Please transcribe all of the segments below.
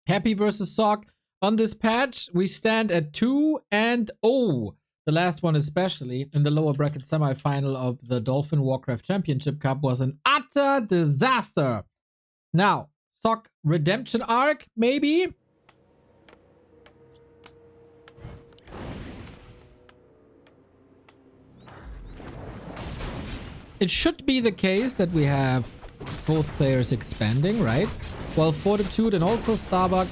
Happy versus Sock. On this patch, we stand at 2-0. The last one especially, in the lower bracket semi-final of the Dolphin Warcraft Championship Cup, was an utter disaster. Now, Sock redemption arc, maybe? It should be the case that we have both players expanding, right? While Fortitude and also Starbuck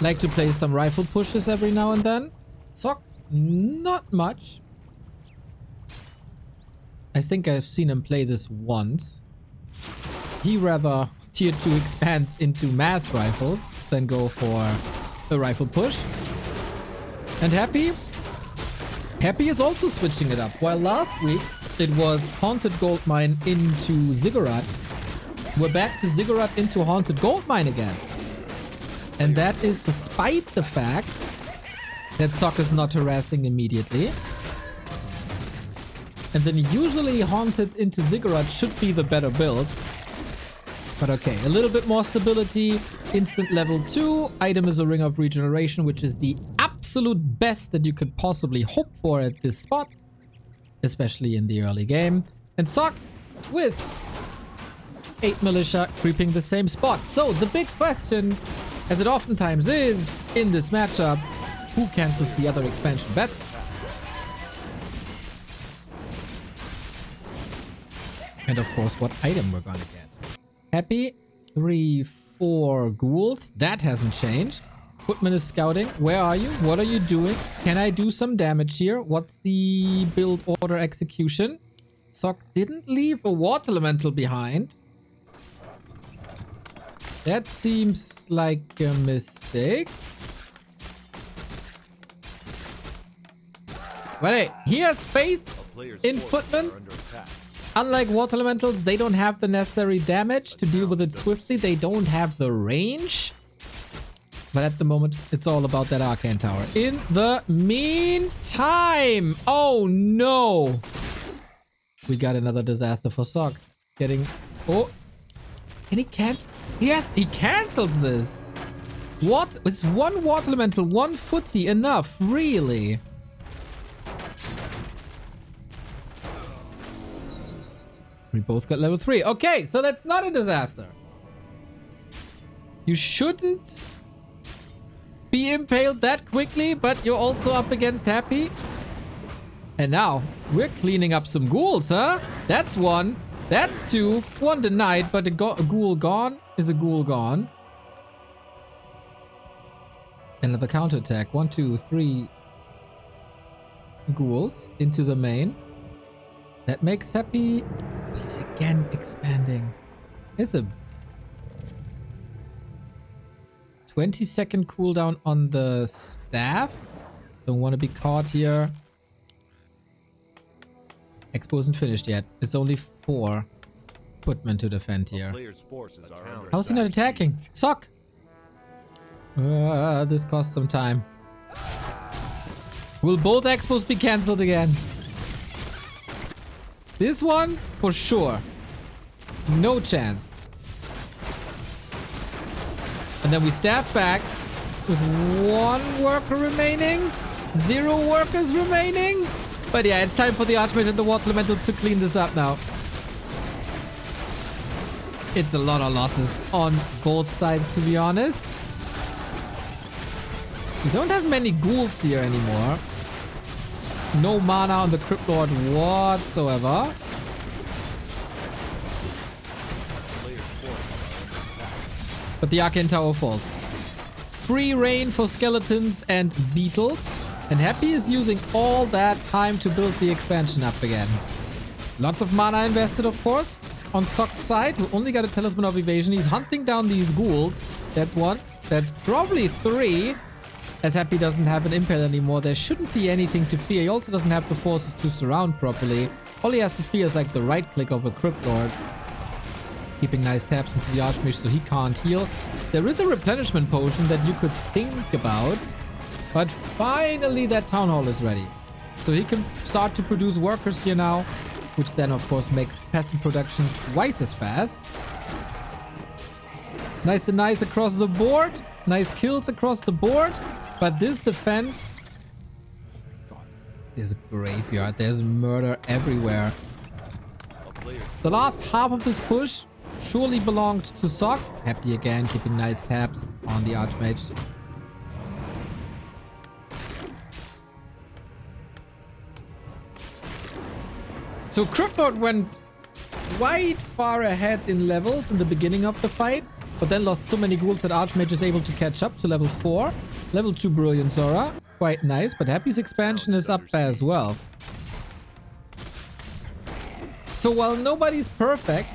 like to play some rifle pushes every now and then. Sock, not much. I think I've seen him play this once. He rather tier 2 expands into mass rifles than go for a rifle push. And Happy? Happy is also switching it up. While last week it was Haunted Goldmine into Ziggurat, we're back to Ziggurat into Haunted Goldmine again. And that is despite the fact that Sock is not harassing immediately. And then usually Haunted into Ziggurat should be the better build. But okay, a little bit more stability. Instant level 2. Item is a Ring of Regeneration, which is the absolute best that you could possibly hope for at this spot. Especially in the early game. And Sock with 8 Militia creeping the same spot. So the big question, as it oftentimes is in this matchup, who cancels the other expansion bet? And of course, what item we're gonna get. Happy, 3-4 ghouls. That hasn't changed. Footman is scouting. Where are you? What are you doing? Can I do some damage here? What's the build order execution? Sock didn't leave a water elemental behind. That seems like a mistake. But hey, he has faith in Footman. Unlike water elementals, they don't have the necessary damage to deal with it swiftly. They don't have the range. But at the moment, it's all about that Arcane Tower. In the meantime, oh no! We got another disaster for Sock. Getting... Oh! Can he cancel? Yes, he cancels this! What? It's one water elemental, one footy, enough, really? We both got level 3. Okay, so that's not a disaster. You shouldn't be impaled that quickly, but you're also up against Happy. And now, we're cleaning up some ghouls, huh? That's one. That's two. One denied, but a ghoul gone is a ghoul gone. Another counterattack. 1, 2, 3 ghouls into the main. That makes Happy... He's again expanding. It's a 20-second cooldown on the staff. Don't want to be caught here. Expo isn't finished yet. It's only 4 footmen to defend here. How's he not attacking? Sock! This costs some time. Will both expos be cancelled again? This one, for sure. No chance. And then we staff back with 1 worker remaining. 0 workers remaining. But yeah, it's time for the Archmage and the Water Elementals to clean this up now. It's a lot of losses on both sides, to be honest. We don't have many ghouls here anymore. No mana on the Crypt Lord whatsoever. But the Arcane Tower falls. Free reign for skeletons and beetles. And Happy is using all that time to build the expansion up again. Lots of mana invested, of course. On Sock's side, who only got a Talisman of Evasion, he's hunting down these ghouls. That's 1. That's probably 3. As Happy doesn't have an Impale anymore, there shouldn't be anything to fear. He also doesn't have the forces to surround properly. All he has to fear is like the right click of a Crypt Lord. Keeping nice taps into the Archmage so he can't heal. There is a replenishment potion that you could think about. But finally that Town Hall is ready. So he can start to produce workers here now. Which then of course makes peasant production twice as fast. Nice and nice across the board. Nice kills across the board. But this defense... God, this graveyard. There's murder everywhere. The last half of this push surely belonged to Sock. Happy again, keeping nice tabs on the Archmage. So Cryptlord went quite far ahead in levels in the beginning of the fight, but then lost so many ghouls that Archmage is able to catch up to level 4. Level 2 Brilliant Zora. Quite nice, but Happy's expansion is up as well. So while nobody's perfect,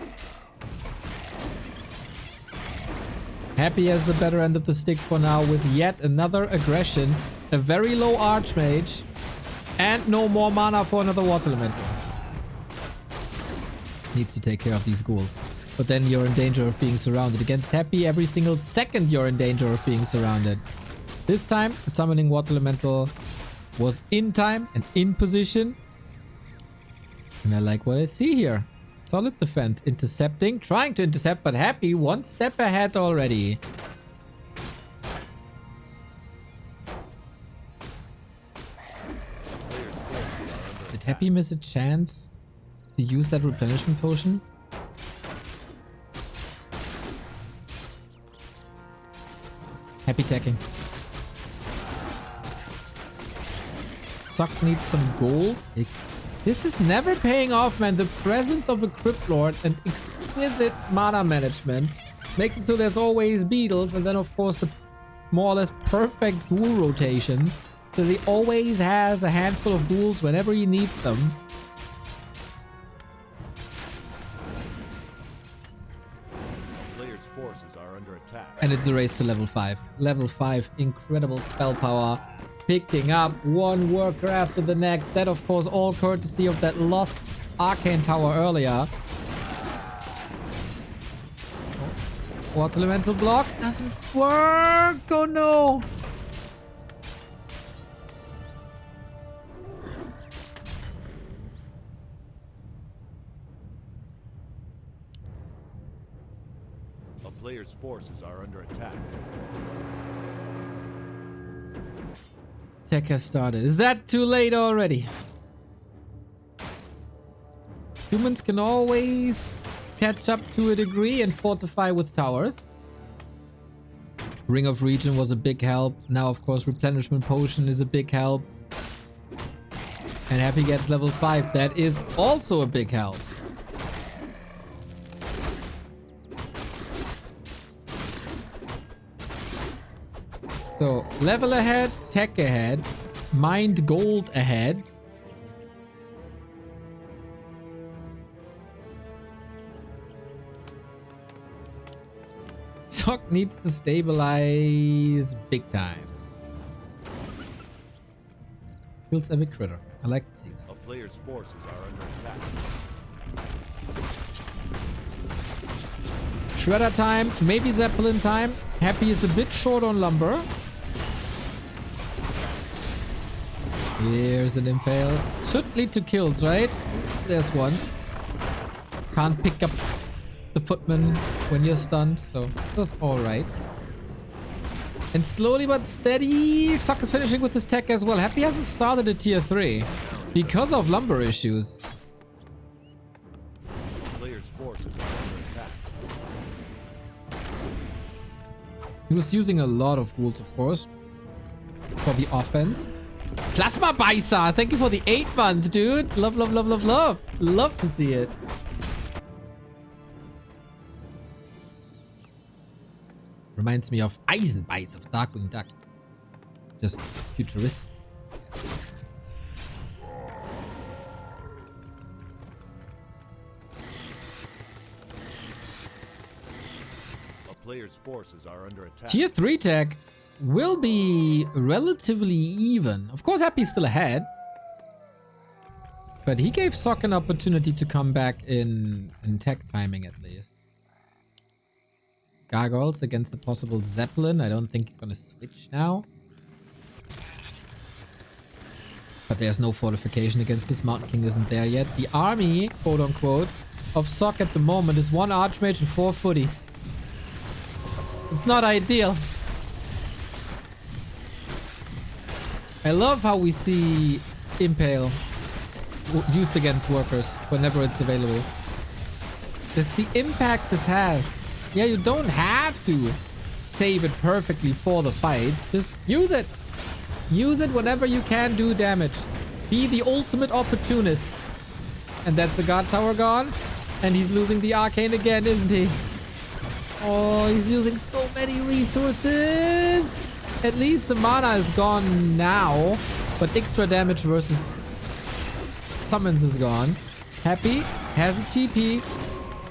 Happy has the better end of the stick for now with yet another aggression, a very low Archmage, and no more mana for another Water Elemental. Needs to take care of these ghouls. But then you're in danger of being surrounded. Against Happy, every single second you're in danger of being surrounded. This time, summoning Water Elemental was in time and in position. And I like what I see here. Solid defense. Intercepting. Trying to intercept, but Happy one step ahead already. Did Happy miss a chance to use that replenishment potion? Happy teching. Sock needs some gold. This is never paying off, man. The presence of a Crypt Lord and exquisite mana management makes it so there's always beetles, and then of course the more or less perfect ghoul rotations. So he always has a handful of ghouls whenever he needs them. Players' forces are under attack. And it's a race to level 5. Level 5, incredible spell power. Picking up one worker after the next. That, of course, all courtesy of that lost Arcane Tower earlier. Oh. Water Elemental block doesn't work. Oh no. A player's forces are under attack. Tech has started. Is that too late already? Humans can always catch up to a degree and fortify with towers. Ring of Regen was a big help. Now, of course, Replenishment Potion is a big help. And Happy gets level 5. That is also a big help. So, level ahead, tech ahead, mind gold ahead. Sock needs to stabilize big time. Kills every critter. I like to see that. A player's forces are under attack. Shredder time, maybe Zeppelin time. Happy is a bit short on lumber. Here's an impale. Should lead to kills, right? There's one. Can't pick up the footman when you're stunned, so that's alright. And slowly but steady, Sock is finishing with his tech as well. Happy hasn't started a tier 3 because of lumber issues. Players' forces are under attack. He was using a lot of ghouls, of course, for the offense. Plasma Bison, thank you for the 8-month, dude. Love, love, love, love, love. Love to see it. Reminds me of Eisenbeiß of Darkwing Duck. Just futuristic. A player's forces are under attack. Tier 3 tech will be relatively even. Of course, Happy's still ahead. But he gave Sock an opportunity to come back in tech timing at least. Gargoyles against a possible Zeppelin. I don't think he's gonna switch now. But there's no fortification against this. Mountain King isn't there yet. The army, quote unquote, of Sock at the moment is 1 Archmage and 4 footies. It's not ideal. I love how we see Impale used against workers whenever it's available. Just the impact this has. Yeah, you don't have to save it perfectly for the fights. Just use it. Use it whenever you can do damage. Be the ultimate opportunist. And that's the God Tower gone. And he's losing the Arcane again, isn't he? Oh, he's using so many resources. At least the mana is gone now. But extra damage versus summons is gone. Happy has a TP.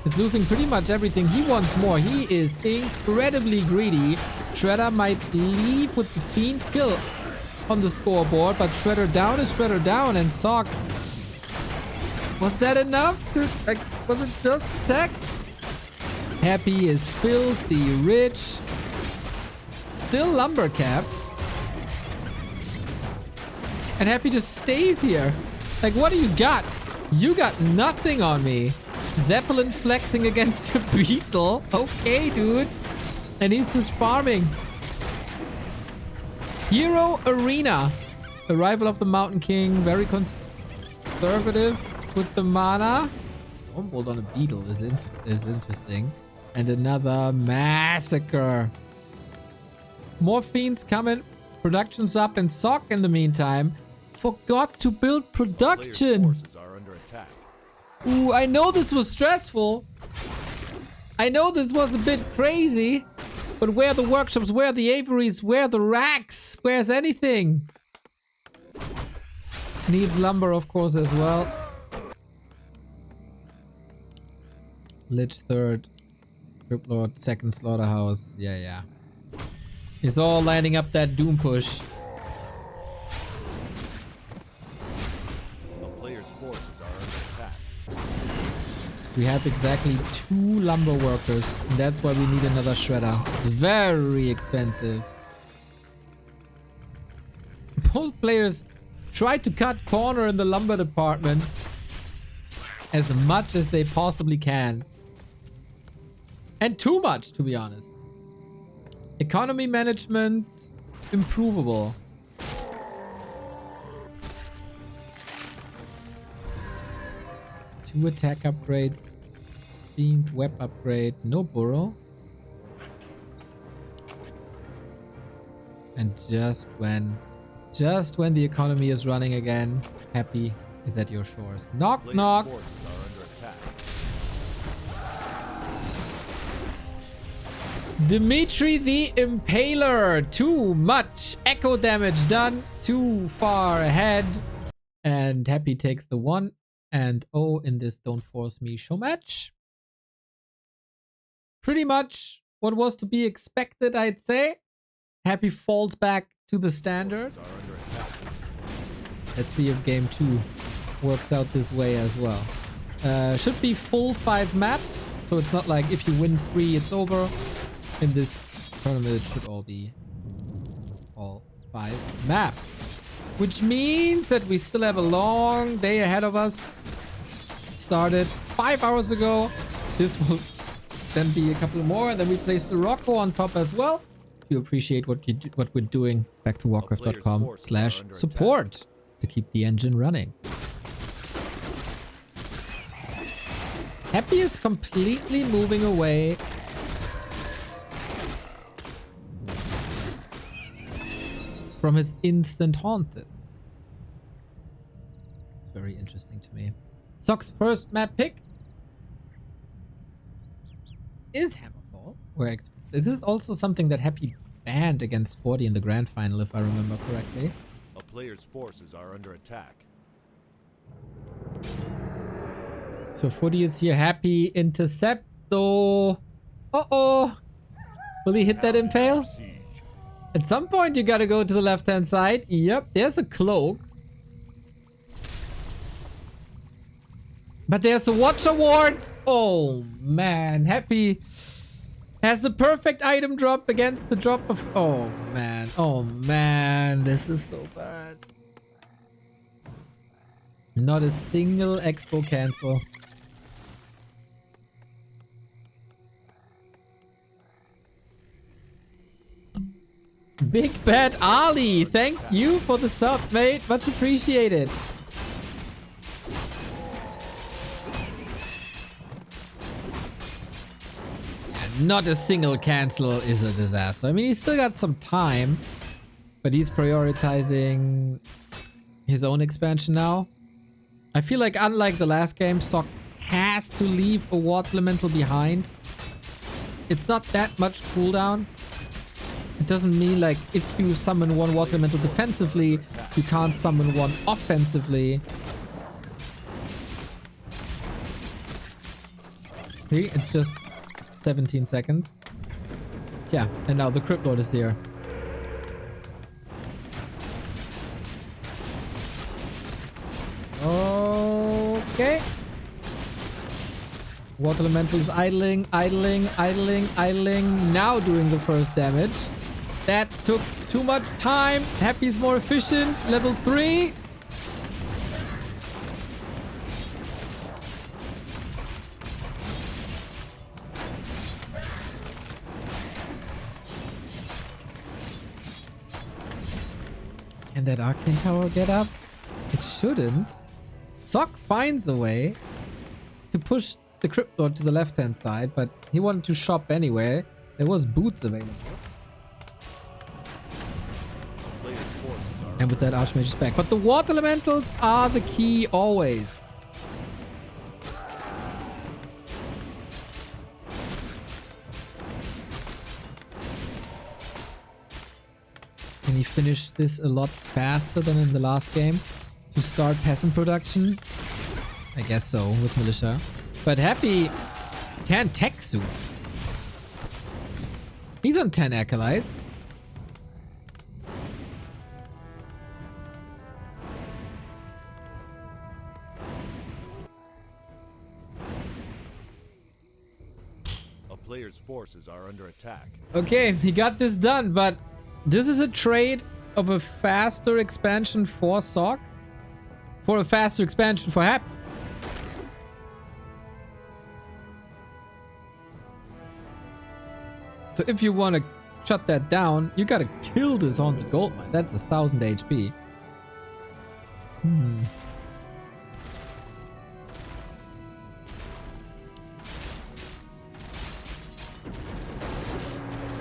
Is losing pretty much everything. He wants more. He is incredibly greedy. Shredder might leave with the Fiend kill on the scoreboard. But Shredder down is Shredder down. And Sock. Was that enough? Like, was it just attack? Happy is filthy rich. Still lumber cap. And Happy just stays here. Like, what do you got? You got nothing on me. Zeppelin flexing against a beetle. Okay, dude. And he's just farming. Hero Arena. Arrival of the Mountain King. Very conservative with the mana. Stormbolt on a beetle is interesting. And another massacre. More fiends coming. Production's up in Sock in the meantime. Forgot to build production. Forces are under attack. Ooh, I know this was stressful. I know this was a bit crazy. But where are the workshops? Where are the aviaries? Where are the racks? Where's anything? Needs lumber, of course, as well. Lich third. Crypt Lord second slaughterhouse. Yeah. It's all lining up that Doom push. A player's forces are under attack. We have exactly 2 lumber workers. And that's why we need another shredder. Very expensive. Both players try to cut corner in the lumber department as much as they possibly can. And too much, to be honest. Economy management, improvable. Two attack upgrades. Fiend web upgrade. No burrow. And just when the economy is running again, Happy is at your shores. Knock, knock. Forces are under attack. Dimitri the Impaler. Too much echo damage done. Too far ahead. And Happy takes the 1 and 0 in this Don't Force Me show match. Pretty much what was to be expected, I'd say. Happy falls back to the standard. Let's see if game 2 works out this way as well. Should be full 5 maps. So it's not like if you win 3, it's over. In this tournament, it should all be all 5 maps. Which means that we still have a long day ahead of us. Started 5 hours ago. This will then be a couple more. And then we place the Rocco on top as well. If you appreciate what we're doing, back to warcraft.com/support to keep the engine running. Happy is completely moving away. From his instant haunted. It's very interesting to me. Sock's first map pick is Hammerfall. This is also something that Happy banned against 40 in the grand final, if I remember correctly. A player's forces are under attack. So 40 is here. Happy intercept though. Uh-oh. Will he hit that impale? At some point, you gotta go to the left-hand side. Yep, there's a cloak. But there's a watch award. Oh, man. Happy has the perfect item drop against the drop of... Oh, man. Oh, man. This is so bad. Not a single expo cancel. Big Bad Ali, thank you for the sub, mate. Much appreciated. And not a single cancel is a disaster. I mean, he's still got some time, but he's prioritizing his own expansion now. I feel like unlike the last game, Sock has to leave a Water Elemental behind. It's not that much cooldown. It doesn't mean like if you summon one Water Elemental defensively, you can't summon one offensively. See, it's just 17 seconds. Yeah, and now the Crypt Lord is here. Okay. Water Elemental is idling, idling, idling, idling. Now doing the first damage. That took too much time. Happy's more efficient. Level 3. Can that Arcane Tower get up? It shouldn't. Sock finds a way to push the Crypt Lord to the left-hand side, but he wanted to shop anyway. There was boots available. And with that, Archmage is back. But the Water Elementals are the key always. Can he finish this a lot faster than in the last game? To start peasant production? I guess so, with Militia. But Happy can tech soon. He's on 10 Acolytes. A player's forces are under attack. Okay, he got this done, but this is a trade of a faster expansion for Sock. For a faster expansion for Happy. So if you want to shut that down, you gotta kill this haunted gold mine. That's 1000 HP.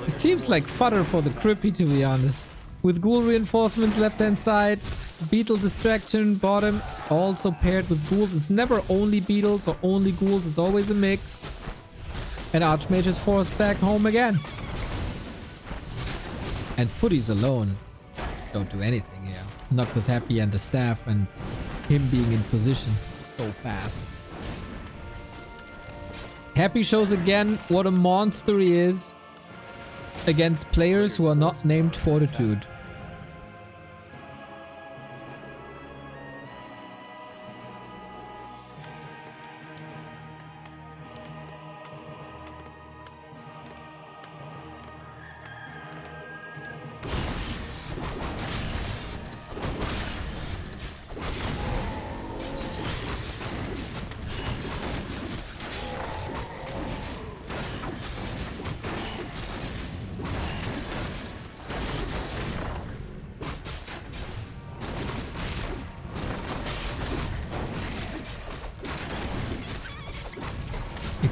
It seems like fodder for the Crippy, to be honest. With ghoul reinforcements left hand side, beetle distraction bottom, also paired with ghouls. It's never only beetles or only ghouls, it's always a mix. And Archmage is forced back home again. And Footies alone don't do anything here. Not with Happy and the staff and him being in position so fast. Happy shows again what a monster he is against players who are not named Fortitude.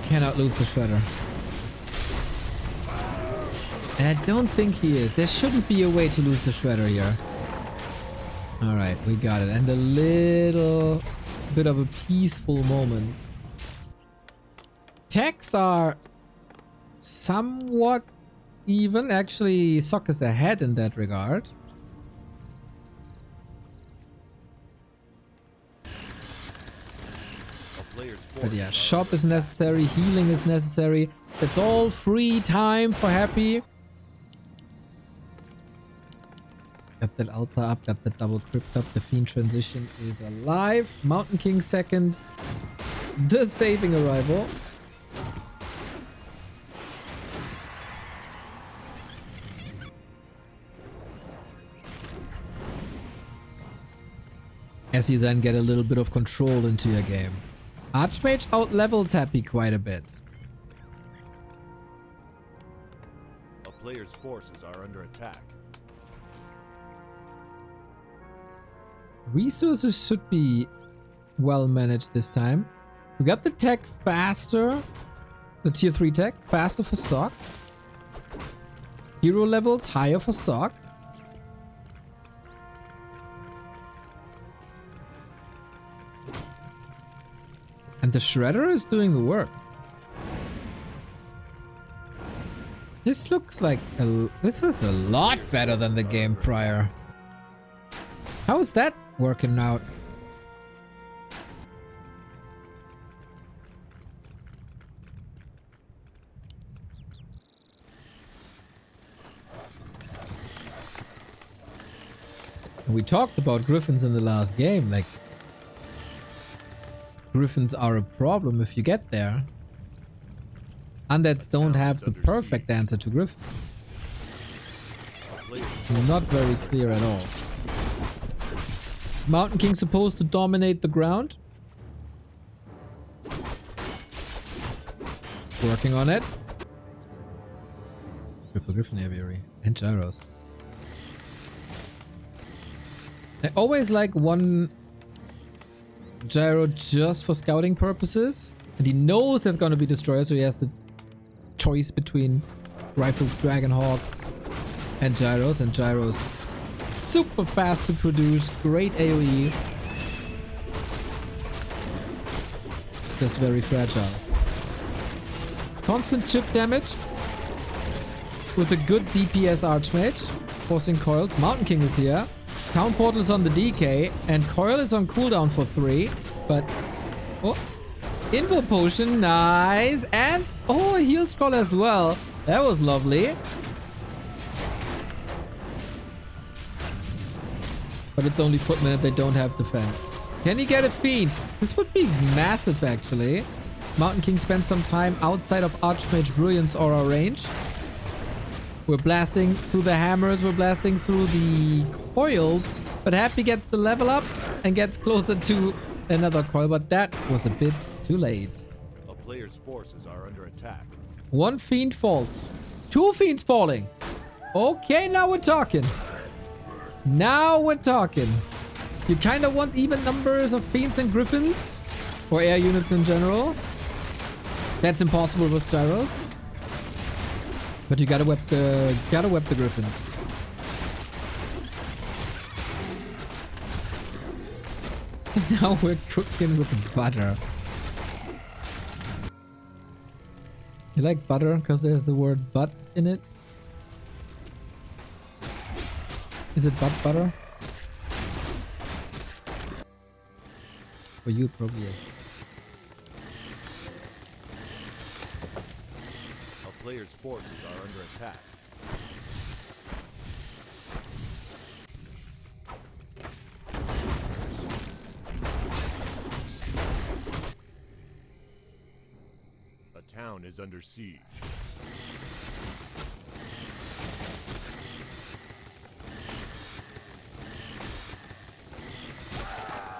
Cannot lose the Shredder. And I don't think he is. There shouldn't be a way to lose the Shredder here. Alright, we got it. And a little bit of a peaceful moment. Techs are somewhat even. Actually, Sock is ahead in that regard. But yeah, shop is necessary, healing is necessary. It's all free time for Happy. Got that altar up, got that double crypt up. The Fiend transition is alive. Mountain King second. The saving arrival. As you then get a little bit of control into your game. Archmage outlevels Happy quite a bit. A player's forces are under attack. Resources should be well managed this time. We got the tech faster. The tier 3 tech faster for Sock. Hero levels higher for Sock. And the Shredder is doing the work. This looks like this is a lot better than the game prior. How is that working out? We talked about Griffins in the last game, like Griffins are a problem if you get there. Undeads don't have the perfect answer to Griffin. Not very clear at all. Mountain King supposed to dominate the ground. Working on it. Triple Griffin Aviary and Gyros. I always like one gyro just for scouting purposes. And he knows there's gonna be destroyers, so he has the choice between rifles, Dragonhawks, and gyros. And gyros super fast to produce, great AoE. Just very fragile. Constant chip damage with a good DPS Archmage, forcing coils. Mountain King is here. Town Portal is on the DK, and Coil is on cooldown for 3, but... Oh! Invul Potion, nice! And... Oh, a heal scroll as well. That was lovely. But it's only Footman if they don't have defense. Can he get a Fiend? This would be massive, actually. Mountain King spent some time outside of Archmage Brilliance aura range. We're blasting through the hammers, we're blasting through the coils, but Happy gets the level up and gets closer to another coil, but that was a bit too late. A player's forces are under attack. One Fiend falls. 2 Fiends falling. Okay, now we're talking. Now we're talking. You kind of want even numbers of Fiends and Griffins, or air units in general. That's impossible with gyros. But you gotta whip the Griffins. Now we're cooking with butter. You like butter because there's the word butt in it? Is it butt butter? For you, probably is. A player's forces are under attack. A town is under siege.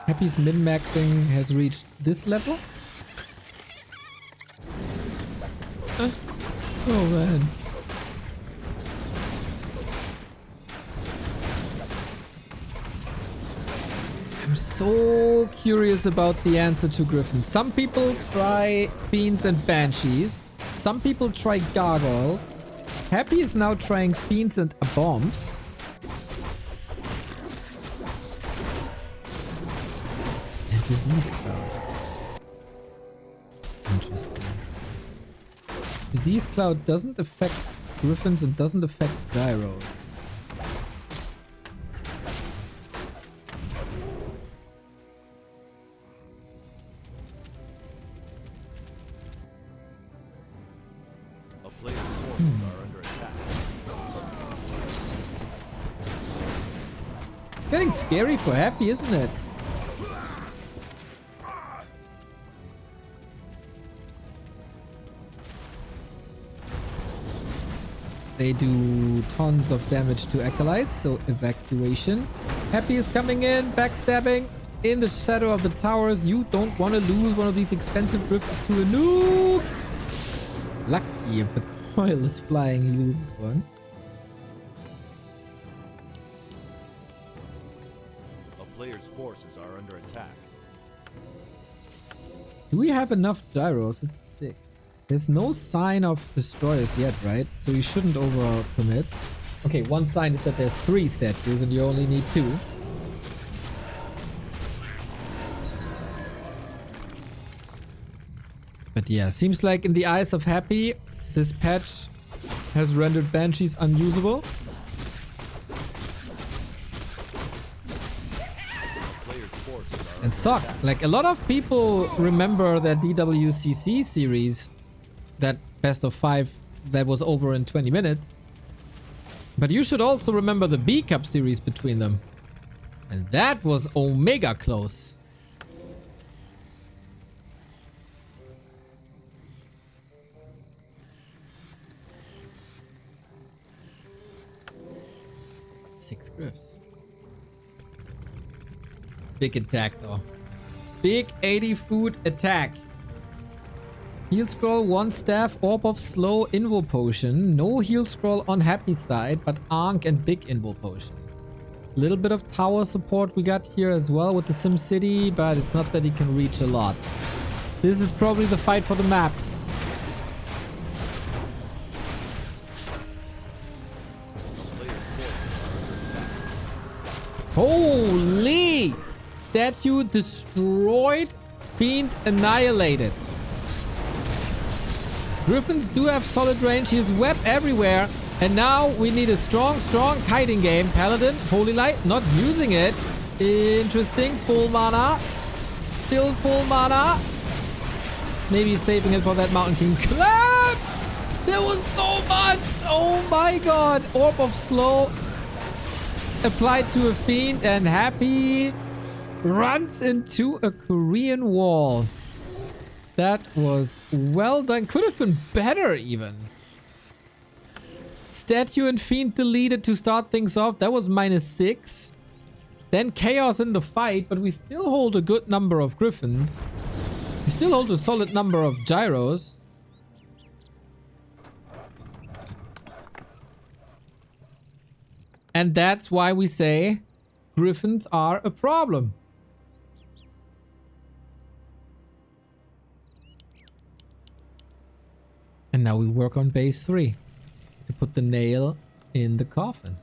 Happy's min-maxing has reached this level. Oh man. I'm so curious about the answer to Griffin. Some people try Fiends and Banshees. Some people try Gargoyles. Happy is now trying Fiends and Bombs. And Disease Cloud. Interesting. Disease Cloud doesn't affect Griffins and doesn't affect Gyros. A player's forces are under attack. Getting scary for Happy, isn't it? They do tons of damage to Acolytes, so evacuation. Happy is coming in, backstabbing in the shadow of the towers. You don't want to lose one of these expensive Griffins to a nuke. Lucky if the coil is flying, he loses one. player's forces are under attack. Do we have enough gyros? It's 6. There's no sign of destroyers yet, right? So you shouldn't overcommit. Okay, one sign is that there's 3 statues and you only need 2. But yeah, seems like in the eyes of Happy, this patch has rendered Banshees unusable. And suck. Like, a lot of people remember that DWCC series, that best of 5 that was over in 20 minutes. But you should also remember the B Cup series between them. And that was omega close. Six griffs. Big attack though. Big 80 food attack. Heal scroll, 1 staff, orb of slow, invo potion. No heal scroll on Happy side, but Ankh and big invo potion. Little bit of tower support we got here as well with the Sim City, but it's not that he can reach a lot. This is probably the fight for the map. Holy! Statue destroyed, Fiend annihilated. Griffins do have solid range. He has web everywhere. And now we need a strong kiting game. Paladin, Holy Light, not using it. Interesting. Full mana. Still full mana. Maybe saving it for that Mountain King clap. There was so much. Oh my god. Orb of Slow applied to a Fiend, and Happy runs into a Korean wall. That was well done. Could have been better even. Statue and Fiend deleted to start things off. That was -6. Then Chaos in the fight, but we still hold a good number of Griffins. We still hold a solid number of Gyros. And that's why we say Griffins are a problem. And now we work on base 3 to put the nail in the coffin.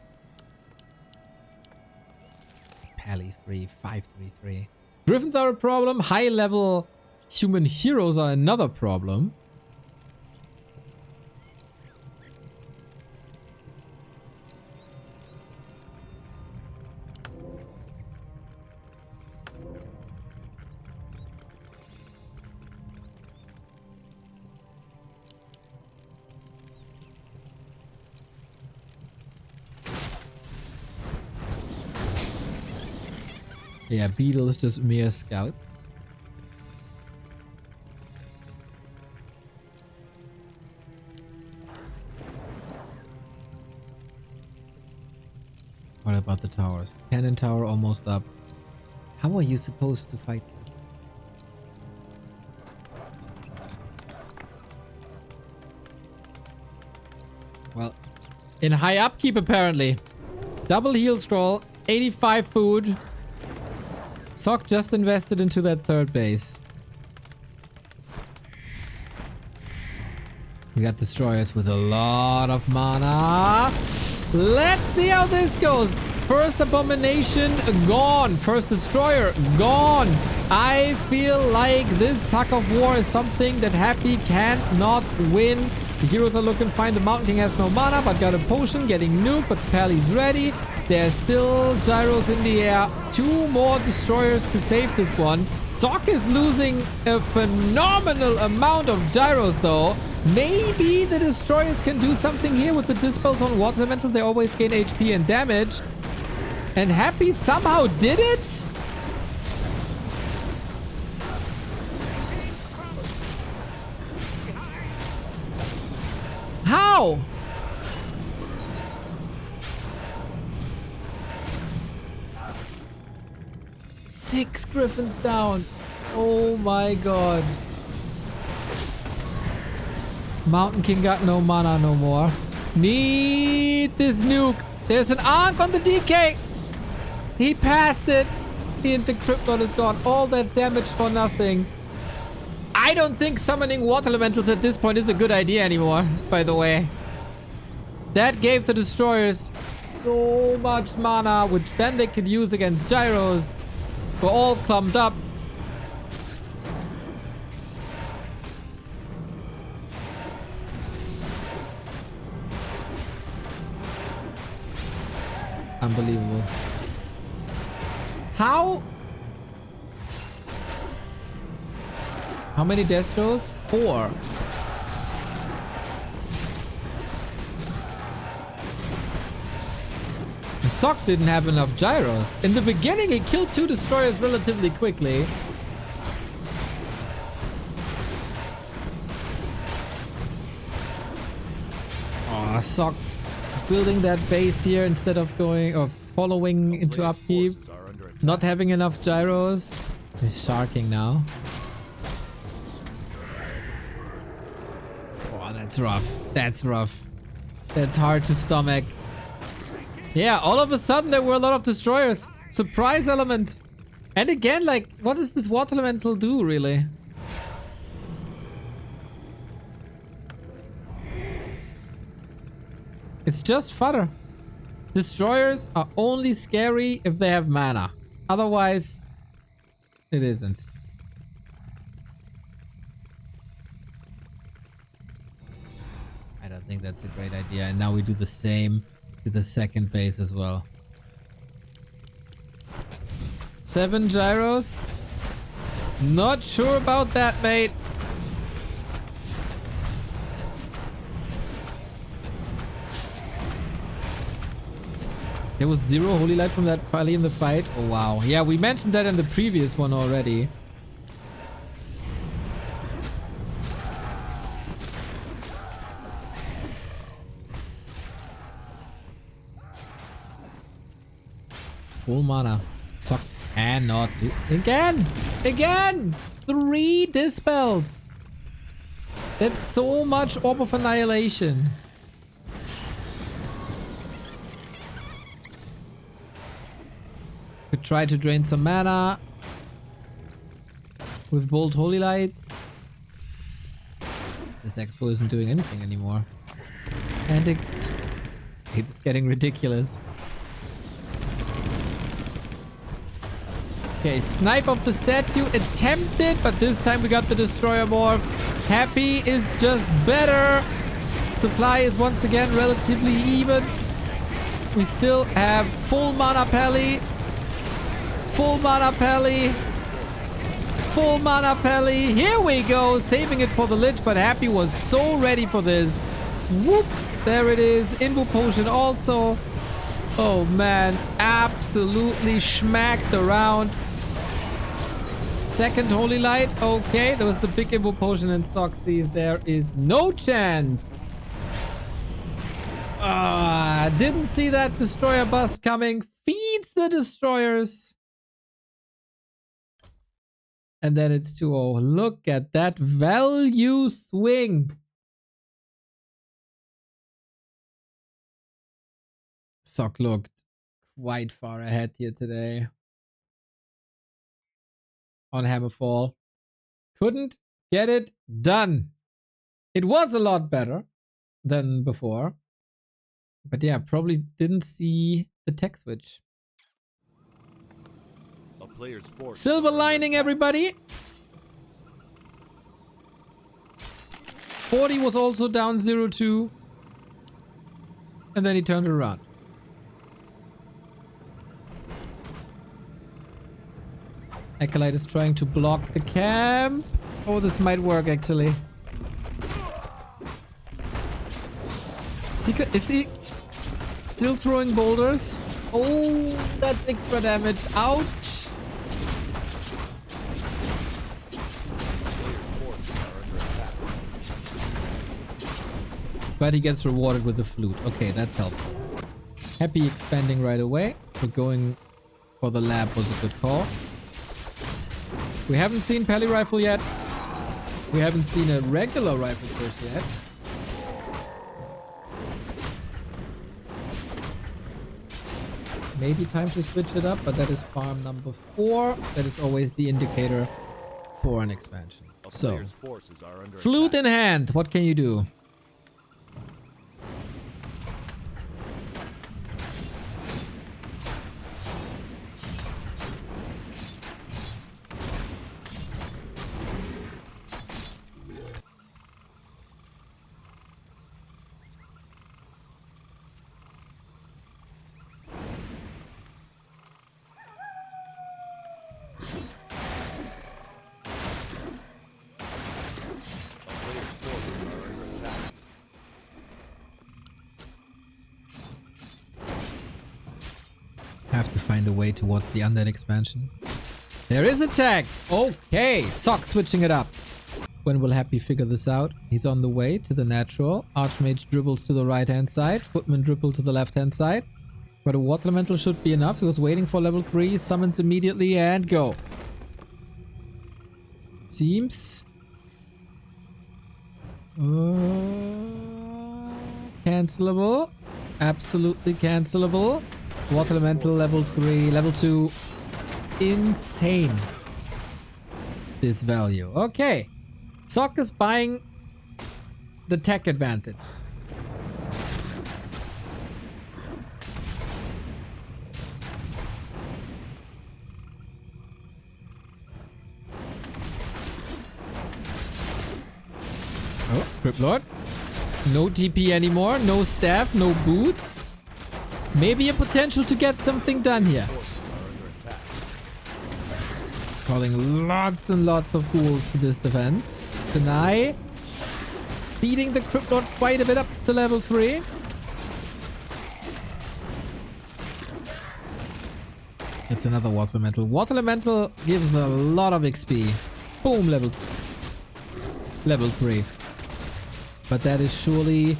Pally 3, 533. Griffins are a problem. High level human heroes are another problem. Yeah, Beetle is just mere scouts. What about the towers? Cannon tower almost up. How are you supposed to fight this? Well, in high upkeep apparently. Double heal scroll, 85 food. Sock just invested into that third base. We got destroyers with a lot of mana. Let's see how this goes. First abomination gone. First destroyer gone. I feel like this tug of war is something that Happy cannot win. The heroes are looking fine. The Mountain King has no mana, but got a potion, getting nuked, but Pally's ready. There's still gyros in the air. 2 more destroyers to save this one. Sock is losing a phenomenal amount of gyros though. Maybe the destroyers can do something here with the dispels on water elemental. They always gain HP and damage. And Happy somehow did it? How? Six Griffins down. Oh my god. Mountain King got no mana no more. Need this nuke. There's an Ankh on the DK. He passed it. And the Krypton is gone. All that damage for nothing. I don't think summoning water elementals at this point is a good idea anymore, by the way. That gave the destroyers so much mana, which then they could use against gyros. We're all clumped up. Unbelievable. How many Destros? 4. And Sock didn't have enough gyros. In the beginning, he killed 2 destroyers relatively quickly. Oh, Sock building that base here instead of going or following into upkeep. Not having enough gyros. He's sharking now. Oh, that's rough. That's rough. That's hard to stomach. Yeah, all of a sudden there were a lot of destroyers. Surprise element. And again, like, what does this water elemental do, really? It's just fodder. Destroyers are only scary if they have mana. Otherwise, it isn't. I don't think that's a great idea. And now we do the same to the second base as well. 7 gyros? Not sure about that, mate. There was 0 holy light from that Pally in the fight. Oh, wow. Yeah, we mentioned that in the previous one already. Full mana. Suck. Cannot do. Again! Again! 3 dispels! That's so much Orb of Annihilation. Could try to drain some mana with Bolt Holy Light. This Expo isn't doing anything anymore. And it's getting ridiculous. Okay, snipe of the statue attempted, but this time we got the Destroyer Morph. Happy is just better. Supply is once again relatively even. We still have full mana Pally. Full mana Pally. Full mana Pally. Here we go. Saving it for the Lich, but Happy was so ready for this. Whoop. There it is. Invo Potion also. Oh man. Absolutely schmacked around. Second Holy Light. Okay. There was the big Invo Potion and Soxies. There is no chance. Didn't see that Destroyer bust coming. Feeds the Destroyers. And then it's 2-0. Look at that value swing. Sock looked quite far ahead here today. On Hammerfall. Couldn't get it done. It was a lot better than before. But yeah, probably didn't see the tech switch. Silver lining, everybody. 40 was also down 0-2. And then he turned it around. Acolyte is trying to block the camp. Oh, this might work actually. Is he still throwing boulders? Oh, that's extra damage. Ouch. But he gets rewarded with the flute. Okay, that's helpful. Happy expanding right away. So going for the lab was a good call. We haven't seen Pally Rifle yet. We haven't seen a regular rifle burst yet. Maybe time to switch it up, but that is farm number 4. That is always the indicator for an expansion. So, Player's forces are under flute attack. in hand, what can you do? Player's forces are under attack. Have to find a way towards the undead expansion. There is attack! Okay, Sock switching it up. When will Happy figure this out? He's on the way to the natural. Archmage dribbles to the right hand side. Footman dribble to the left hand side. But a water elemental should be enough. He was waiting for level 3. Summons immediately and go. Seems... cancelable. Absolutely cancelable. Water elemental level 3. Level 2. Insane. This value. Okay. Sock is buying the tech advantage. Oh, Crypt Lord. No TP anymore, no staff, no boots. Maybe a potential to get something done here. Calling lots and lots of ghouls to this defense. Deny. Feeding the Crypt Lord quite a bit up to level 3. It's another Water Elemental. Water Elemental gives a lot of XP. Boom, level 3. But that is surely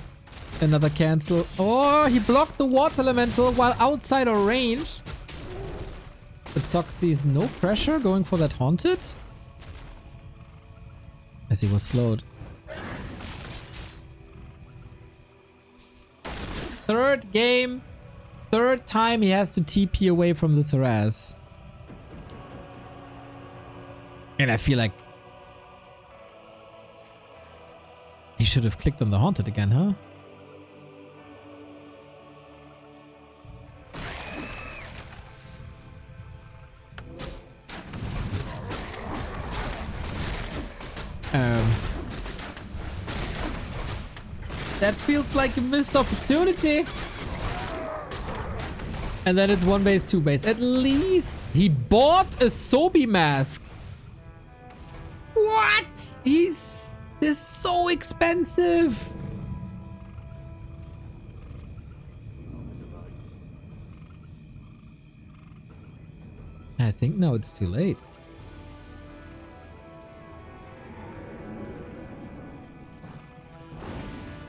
another cancel. Oh, he blocked the Water Elemental while outside of range. But Sock sees no pressure going for that Haunted. As he was slowed. Third game. Third time he has to TP away from this harass. And I feel like he should have clicked on the Haunted again, huh? That feels like a missed opportunity. And then it's 1 base, 2 base. At least he bought a Sobi mask. What? This is so expensive. I think now it's too late.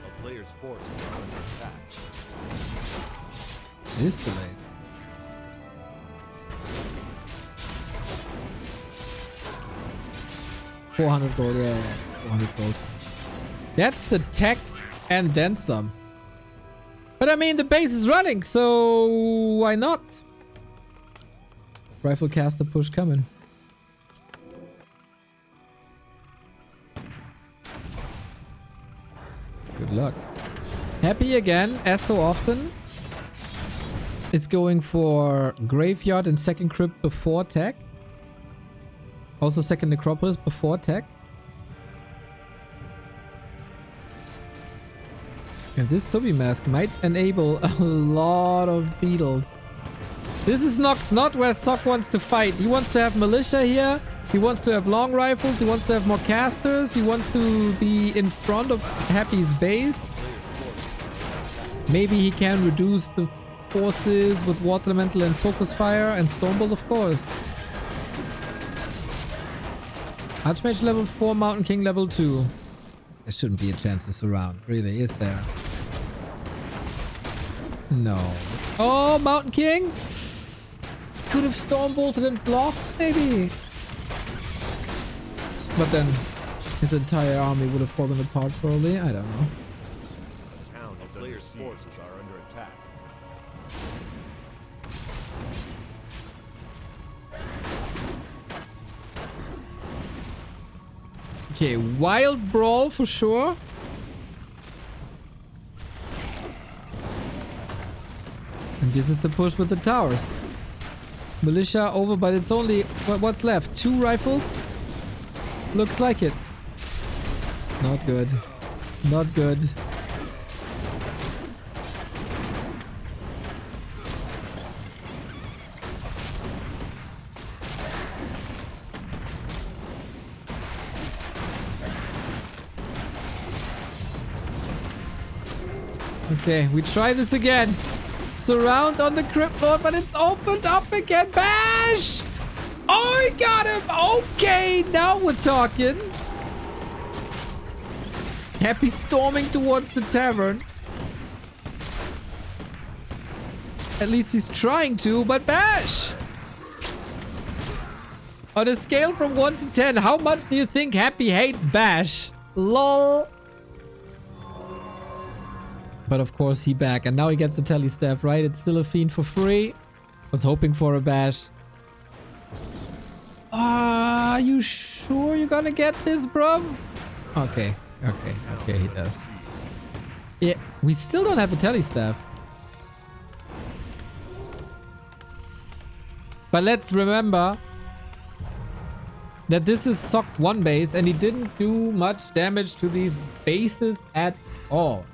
A player's forces are under attack. It is too late. $400 gold, yeah, 400 gold. That's the tech and then some. But I mean, the base is running, so why not? Rifle caster push coming. Good luck. Happy again, as so often, is going for Graveyard and second Crypt before tech. Also second Necropolis before tech. And this Sobi mask might enable a lot of beetles. This is not where Sock wants to fight. He wants to have militia here. He wants to have long rifles. He wants to have more casters. He wants to be in front of Happy's base. Maybe he can reduce the forces with Water Elemental and Focus Fire and Stormbolt, of course. Archmage level 4, Mountain King level 2. There shouldn't be a chance to surround, really, is there? No. Oh, Mountain King! Could have Stormbolted and blocked, maybe. But then his entire army would have fallen apart, probably. I don't know. The town of player's forces are under attack. Okay, wild brawl for sure. And this is the push with the towers. Militia over, but it's only... What's left? 2 rifles? Looks like it. Not good. Not good. Okay, we try this again. Surround on the crypt lord, but it's opened up again. Bash! Oh, he got him! Okay, now we're talking. Happy storming towards the tavern. At least he's trying to, but Bash! On a scale from 1 to 10, how much do you think Happy hates Bash? LOL. But of course he back, and now he gets the tele staff, right? It's still a fiend for free. Was hoping for a bash. Are you sure you're gonna get this, bro? Okay, he does. Yeah, we still don't have a tele staff. But let's remember that this is Sock 1 base, and he didn't do much damage to these bases at all.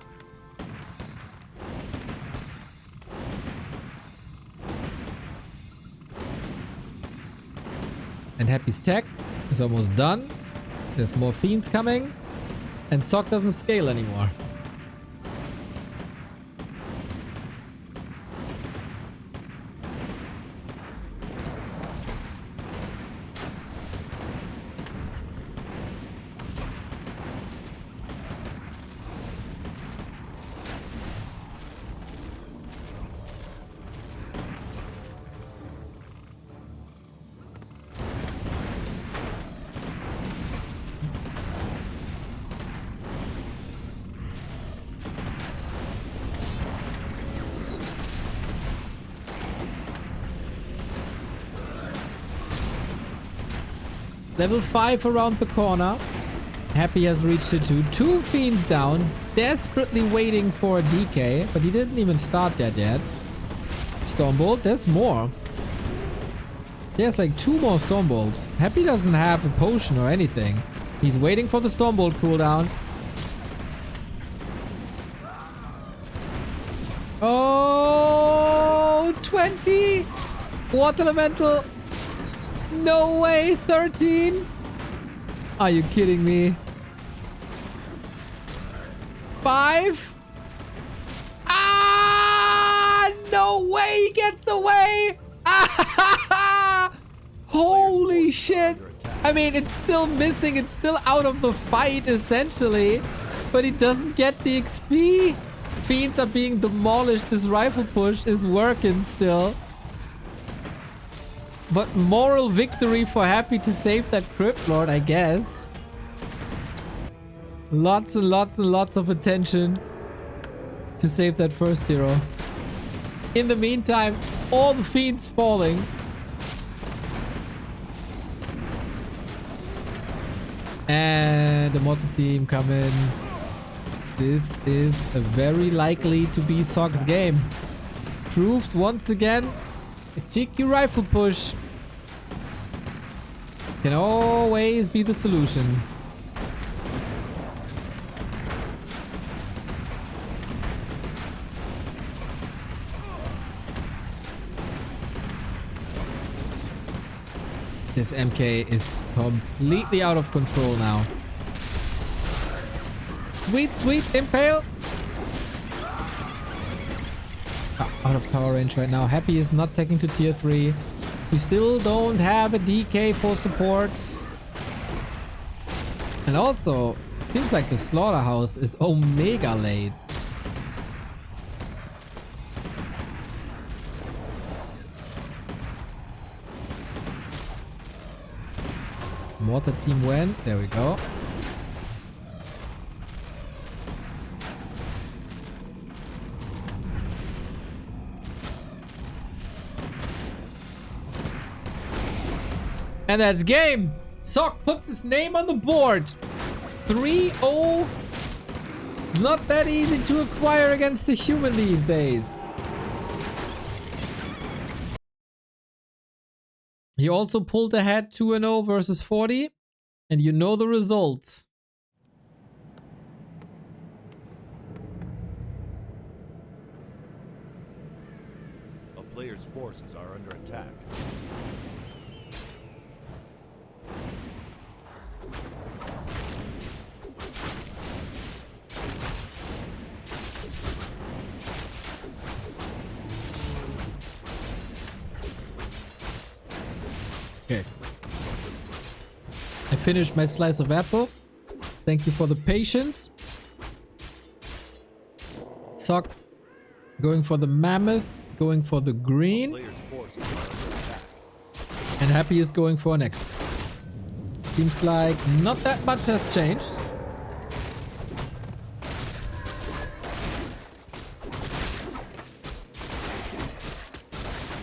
And Happy's tech is almost done. There's more fiends coming. And Sock doesn't scale anymore. Level 5 around the corner. Happy has reached it too. 2 fiends down. Desperately waiting for a DK. But he didn't even start that yet. Stormbolt. There's more. There's like 2 more Stormbolts. Happy doesn't have a potion or anything. He's waiting for the Stormbolt cooldown. Oh, 20. Water Elemental. No way, 13? Are you kidding me? 5? Ah! No way he gets away! Ah! Holy shit! I mean, it's still missing. It's still out of the fight, essentially. But he doesn't get the XP. Fiends are being demolished. This rifle push is working still. But moral victory for Happy to save that Crypt Lord, I guess. Lots and lots and lots of attention to save that first hero. In the meantime, all the fiends falling. And the Mortal team come in. This is very likely to be Sock's game. Proves once again a cheeky rifle push can always be the solution. This MK is completely out of control now. Sweet, sweet impale. Out of tower range right now. Happy is not taking to tier 3. We still don't have a DK for support. And also, seems like the slaughterhouse is omega late. Mortar team went. There we go. And that's game. Sock puts his name on the board. 3-0. It's not that easy to acquire against the human these days. He also pulled ahead 2-0 versus 40. And you know the results. A player's forces are under attack. Okay. I finished my slice of apple. Thank you for the patience. Sock going for the mammoth, going for the green. Player's forces are under attack. And Happy is going for an X. Seems like not that much has changed.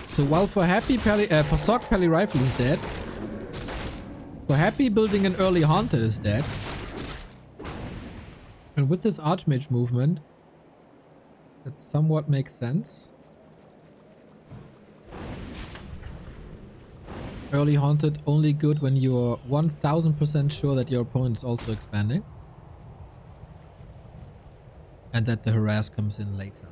So while for Happy, for Sock, Pally Rifle is dead. For Happy, building an early Haunted is dead. And with this Archmage movement, that somewhat makes sense. Early Haunted only good when you're 1000% sure that your opponent is also expanding. And that the Harass comes in later.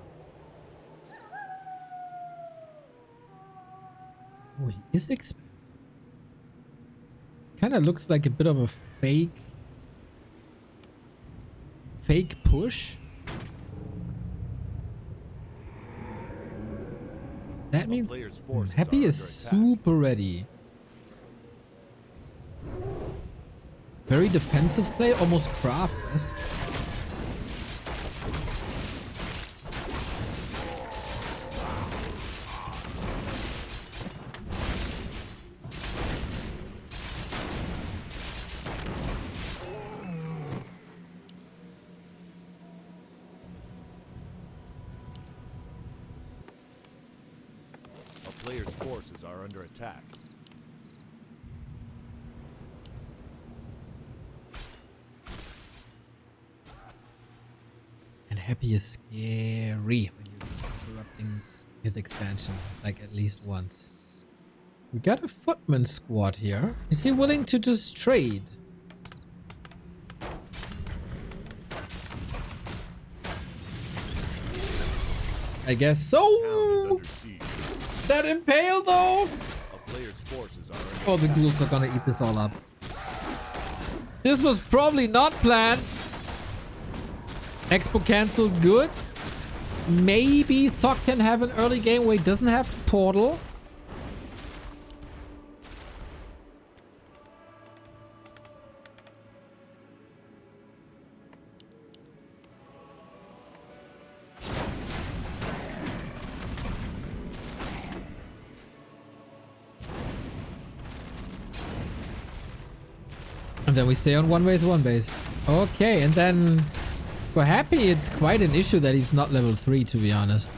Oh, he is expanding. Kind of looks like a bit of a fake push. That means Happy is super ready. Very defensive play, almost Craft-esque. A player's forces are under attack. And Happy is scary when you're interrupting his expansion, like at least once. We got a footman squad here. Is he willing to just trade? I guess so. Town is under siege. That impale though. A player's forces are under Oh, the ghouls are gonna eat this all up. This was probably not planned. Expo cancelled, good. Maybe Sock can have an early game where he doesn't have portal. And then we stay on one base. Okay, and then for Happy, it's quite an issue that he's not level 3, to be honest.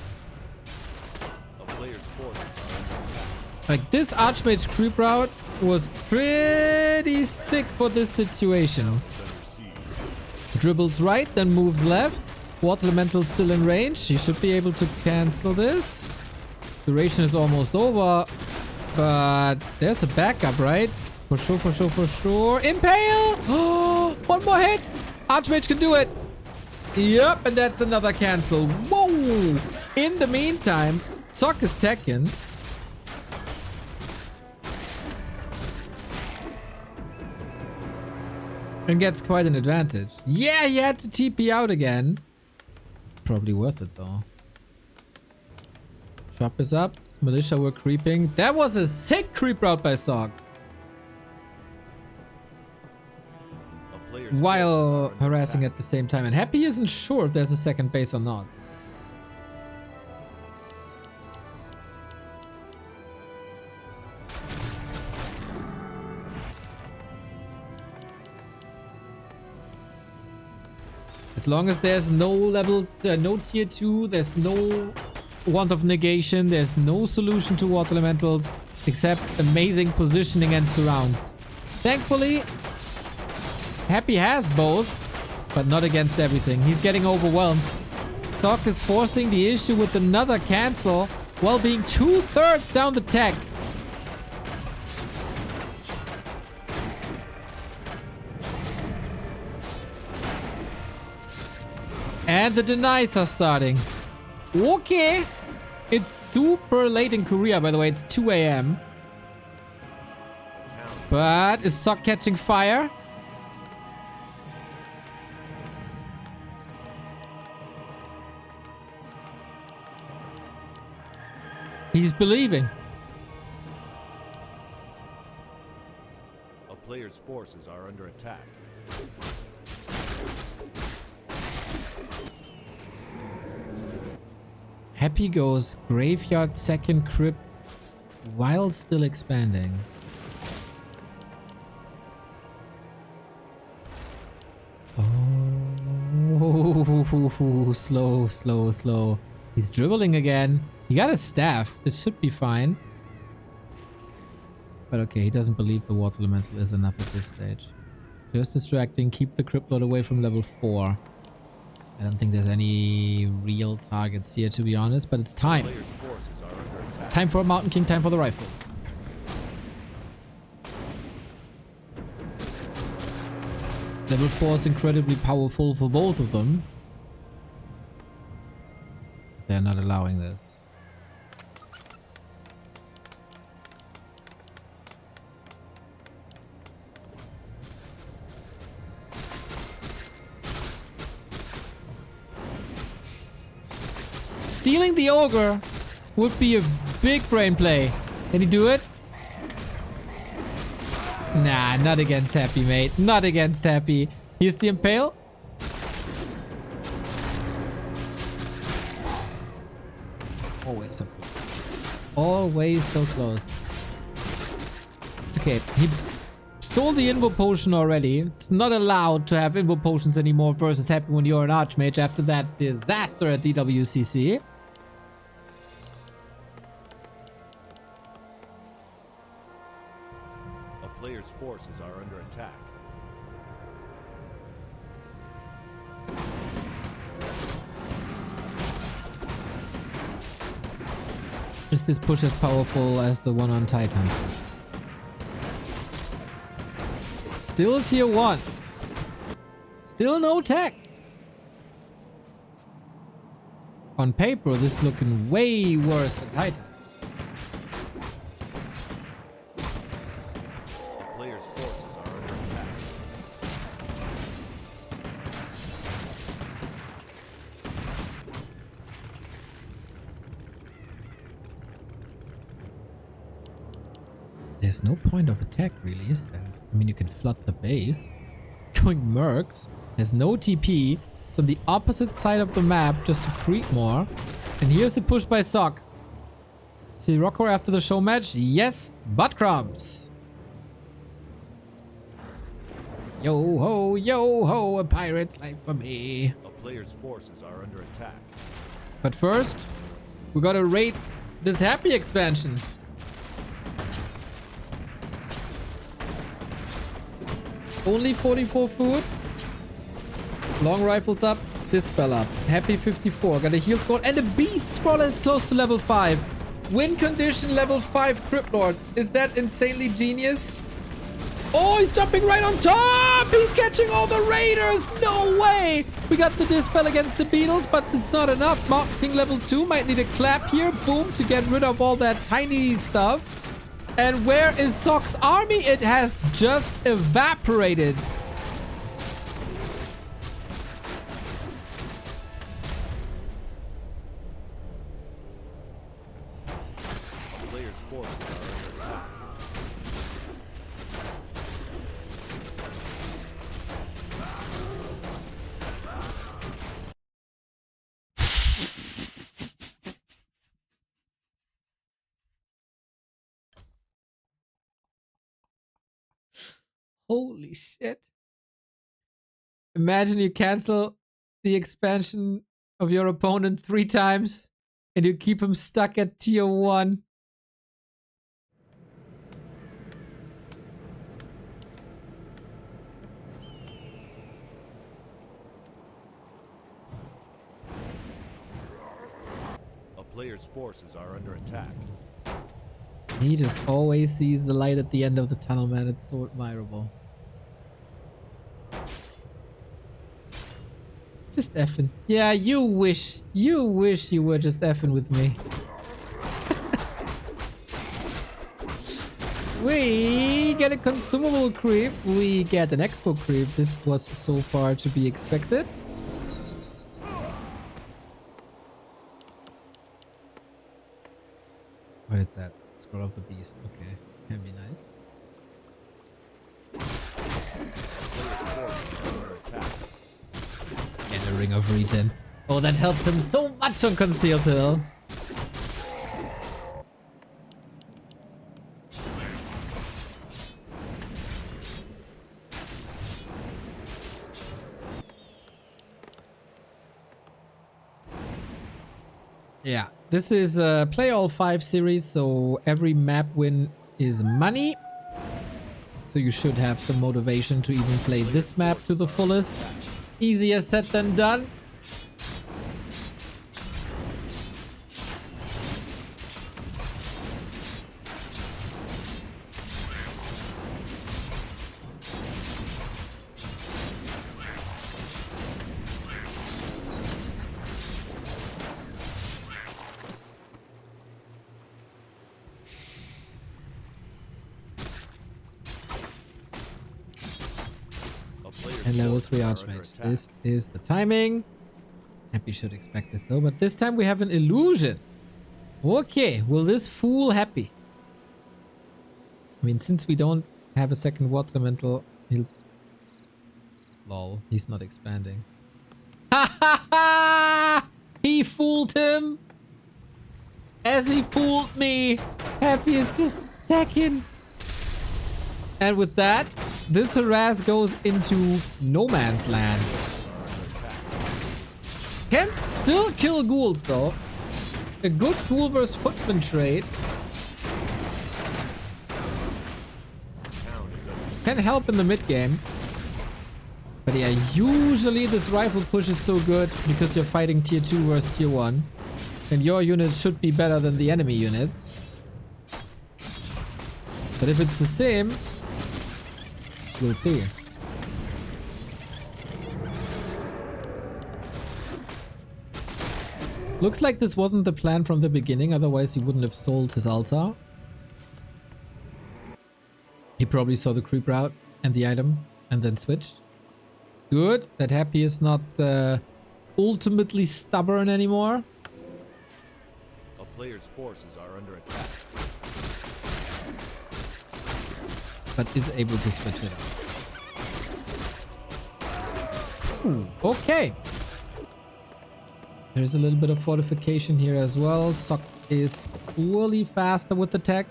a player's forces are under attack. Like, this Archmage creep route was pretty sick for this situation. Under siege. Dribbles right, then moves left. Water Elemental still in range. He should be able to cancel this. Duration is almost over. But there's a backup, right? For sure. Impale! Oh, one more hit! Archmage can do it! Yep, and that's another cancel. Whoa! In the meantime, Sock is Tekken. And gets quite an advantage. Yeah, he had to TP out again. Probably worth it though. Shop is up. Militia were creeping. That was a sick creep route by Sock. A player's forces While are under harassing attack. at the same time. And Happy isn't sure if there's a second base or not. As long as there's no level, no tier 2, there's no Wand of Negation, there's no solution to Water Elementals, except amazing positioning and surrounds. Thankfully, Happy has both, but not against everything. He's getting overwhelmed. Sock is forcing the issue with another cancel while being 2/3 down the tech. And the denies are starting. Okay. It's super late in Korea, by the way. It's 2 a.m. But is Sock catching fire? He's believing. A player's forces are under attack. Happy goes graveyard second crypt while still expanding. Oh, slow, slow, slow. He's dribbling again. He got a staff. This should be fine. But okay, he doesn't believe the water elemental is enough at this stage. Just distracting. Keep the crypt lord away from level 4. I don't think there's any real targets here, to be honest, but it's time. Time for a Mountain King, time for the rifles. Level 4 is incredibly powerful for both of them. They're not allowing this. Stealing the ogre would be a big brain play. Can he do it? Nah, not against Happy, mate. Not against Happy. Here's the impale. Always so close. Always so close. Okay, he stole the Invo potion already. It's not allowed to have Invo potions anymore versus Happy when you're an Archmage after that disaster at DWCC. A player's forces are under attack. Is this push as powerful as the one on Titan? Still tier 1. Still no tech. On paper, this is looking way worse than Titan. A player's forces are under attack. There's no point of attack, really, is there? I mean, you can flood the base. It's going mercs. There's no TP. It's on the opposite side of the map just to creep more. And here's the push by Sock. See Rocco after the show match? Yes, butt crumbs. Yo ho, a pirate's life for me. A player's forces are under attack. But first, we gotta rate this Happy expansion. Only 44 food. Long rifles up. Dispel up. Happy 54. Got a heal scroll and a beast scroll is close to level 5. Win condition level 5 Crypt Lord. Is that insanely genius? Oh, he's jumping right on top. He's catching all the raiders. No way. We got the dispel against the beetles, but it's not enough. Mountain King level 2 might need a clap here. Boom, to get rid of all that tiny stuff. And where is Sock's army? It has just evaporated. A player's forces are under attack. Holy shit. Imagine you cancel the expansion of your opponent 3 times and you keep him stuck at tier 1. player's forces are under attack. He just always sees the light at the end of the tunnel, man. It's so admirable. Just effing. Yeah, you wish you were just effing with me. We get a consumable creep. We get an expo creep. This was so far to be expected. Where it's at? Scroll of the beast. Okay, can be nice. And a ring of regen. Oh, that helped him so much on Concealed Hill. Yeah, this is a Play-All-5 series, so every map win is money. So you should have some motivation to even play this map to the fullest. Easier said than done. And level 3 Archmage. This is the timing. Happy should expect this though, but this time we have an illusion. Okay, will this fool Happy? I mean, since we don't have a second water elemental, he'll... Lol, he's not expanding. Ha ha ha! He fooled him! As he fooled me! Happy is just attacking. And with that, this harass goes into no man's land. Can still kill ghouls though. A good ghoul versus footman trade can help in the mid game. But yeah, usually this rifle push is so good because you're fighting tier 2 versus tier 1. And your units should be better than the enemy units. But if it's the same, we'll see. Looks like this wasn't the plan from the beginning, otherwise he wouldn't have sold his altar. He probably saw the creep route and the item and then switched. Good, that Happy is not ultimately stubborn anymore. A player's forces are under attack. But is able to switch it up. Ooh, okay. There's a little bit of fortification here as well. Sock is really faster with the tech.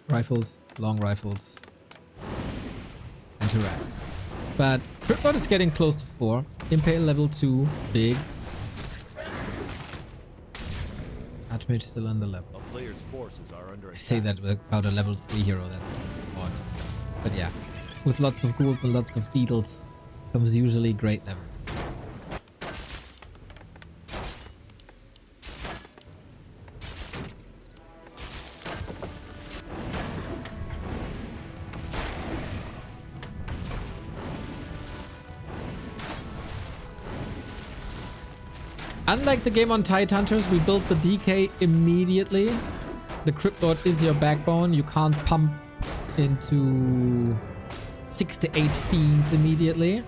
Rifles, long rifles, and harass. But Cryptbot is getting close to 4. Impale level 2, big. Archmage still on the level. A player's forces are under attack. I say that about a level 3 hero, that's odd. But yeah, with lots of ghouls and lots of beetles comes usually great levels. Unlike the game on Tidehunters, we built the DK immediately. The Cryptod is your backbone. You can't pump into 6 to 8 fiends immediately.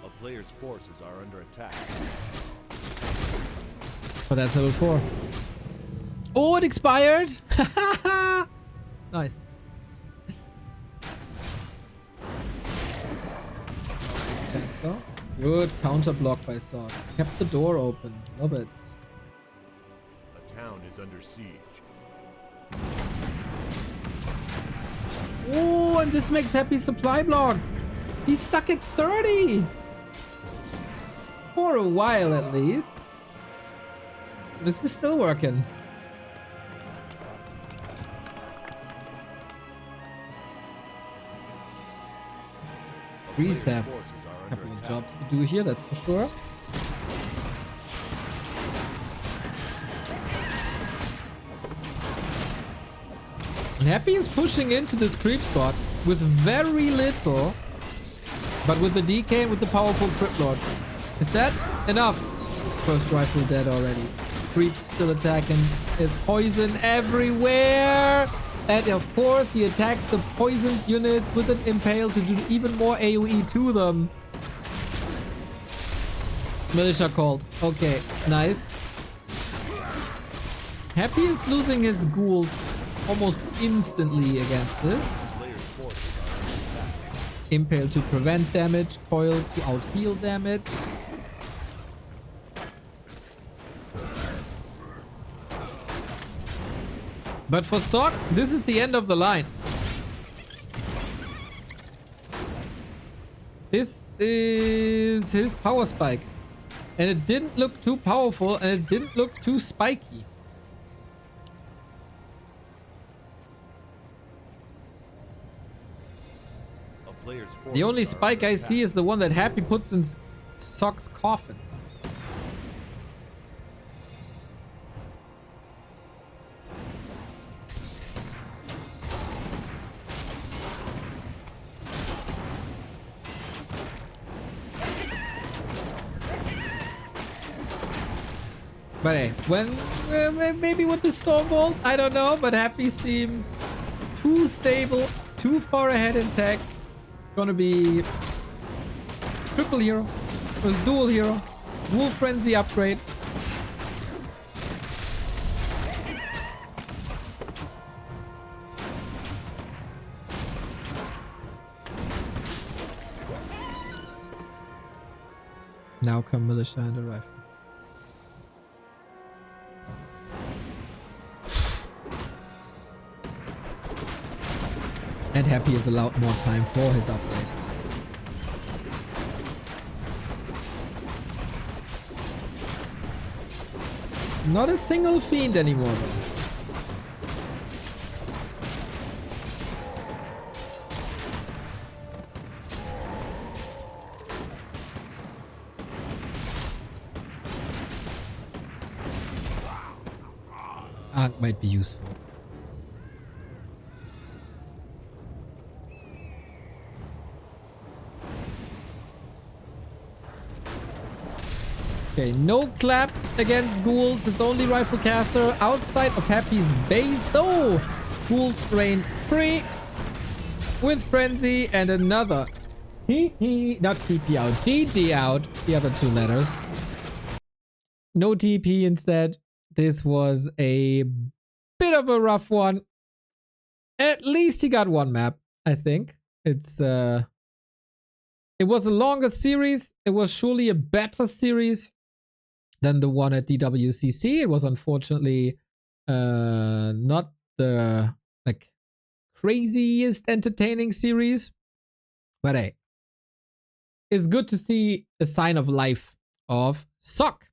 A player's forces are under attack. But that's level 4. Oh, it expired! Nice. Chance though. Good counter block by Sock. Kept the door open. Love it. A town is under siege. Oh, and this makes Happy supply blocked. He's stuck at 30. For a while at least. This is still working. Freeze tap. Forces are are A under couple of attack. jobs to do here, that's for sure. And Happy is pushing into this creep spot with very little, but with the DK and with the powerful Crypt Lord. Is that enough? First rifle dead already. Creep still attacking. There's poison everywhere. And of course, he attacks the poisoned units with an impale to do even more AoE to them. Militia called. Okay, nice. Happy is losing his ghouls almost instantly against this. Players' forces are under attack. Impale to prevent damage, coil to out-heal damage. But for Sock, this is the end of the line. This is his power spike. And it didn't look too powerful and it didn't look too spiky. A player's forces The only are spike under I attack. see is the one that Happy puts in Sock's coffin. But hey, when maybe with the Stormbolt, I don't know, but Happy seems too stable, too far ahead in tech. Gonna be triple hero, was dual hero, dual frenzy upgrade. Now come militia and a rifle. And Happy is allowed more time for his upgrades. Not a single fiend anymore though. Arc might be useful. Okay, no clap against ghouls. It's only rifle caster outside of Happy's base. Though ghouls reign free with frenzy and another TP, not TP out, GG out. The other two letters. No TP instead. This was a bit of a rough one. At least he got one map, I think. It was the longest series. It was surely a better series than the one at DWCC. It was unfortunately not the like craziest entertaining series. But hey, it's good to see a sign of life of Sock.